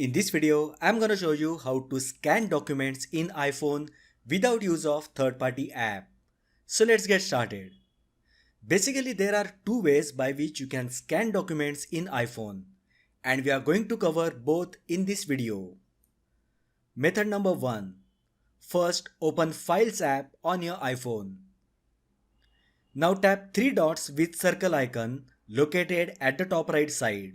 In this video, I'm gonna show you how to scan documents in iPhone without use of third-party app. So let's get started. Basically, there are two ways by which you can scan documents in iPhone, and we are going to cover both in this video. Method number 1. First, open Files app on your iPhone. Now tap three dots with circle icon located at the top right side.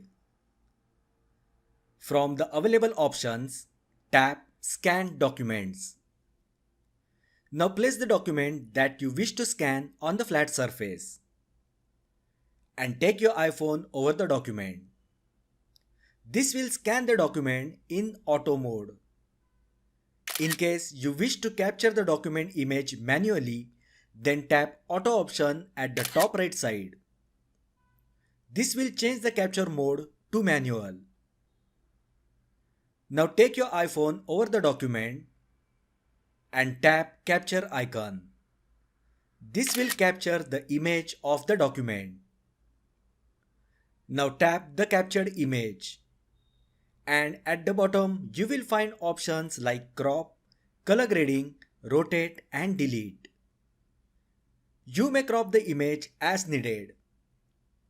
From the available options, tap Scan Documents. Now place the document that you wish to scan on the flat surface and take your iPhone over the document. This will scan the document in auto mode. In case you wish to capture the document image manually, then tap Auto option at the top right side. This will change the capture mode to manual. Now take your iPhone over the document and tap Capture icon. This will capture the image of the document. Now tap the captured image. And at the bottom you will find options like crop, color grading, rotate and delete. You may crop the image as needed.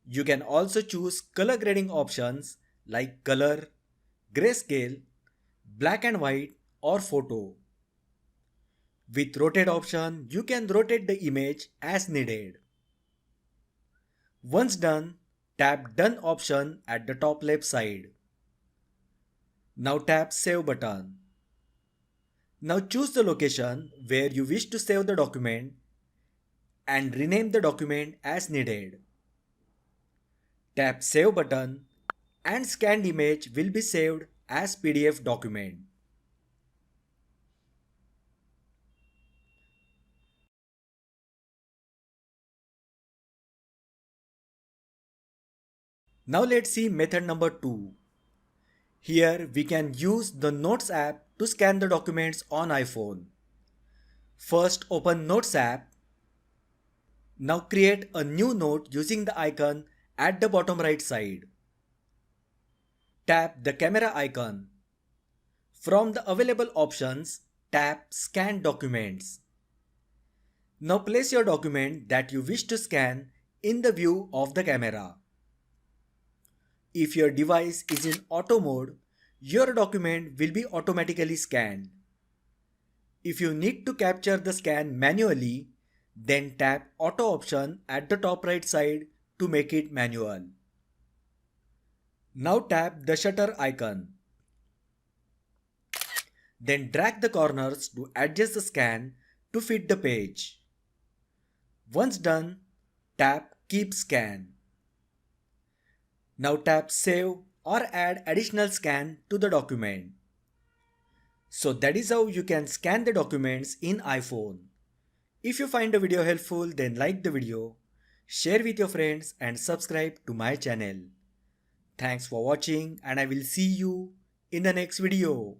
You can also choose color grading options like color, grayscale, black and white or photo. With rotate option, you can rotate the image as needed. Once done, tap Done option at the top left side. Now tap Save button. Now choose the location where you wish to save the document and rename the document as needed. Tap Save button and scanned image will be saved as PDF document. Now let's see method number 2. Here we can use the Notes app to scan the documents on iPhone. First open Notes app. Now create a new note using the icon at the bottom right side. Tap the camera icon. From the available options, tap Scan Documents. Now place your document that you wish to scan in the view of the camera. If your device is in auto mode, your document will be automatically scanned. If you need to capture the scan manually, then tap Auto option at the top right side to make it manual. Now tap the shutter icon. Then drag the corners to adjust the scan to fit the page. Once done, tap Keep Scan. Now tap Save or add additional scan to the document. So that is how you can scan the documents in iPhone. If you find the video helpful, then like the video, share with your friends and subscribe to my channel. Thanks for watching and I will see you in the next video.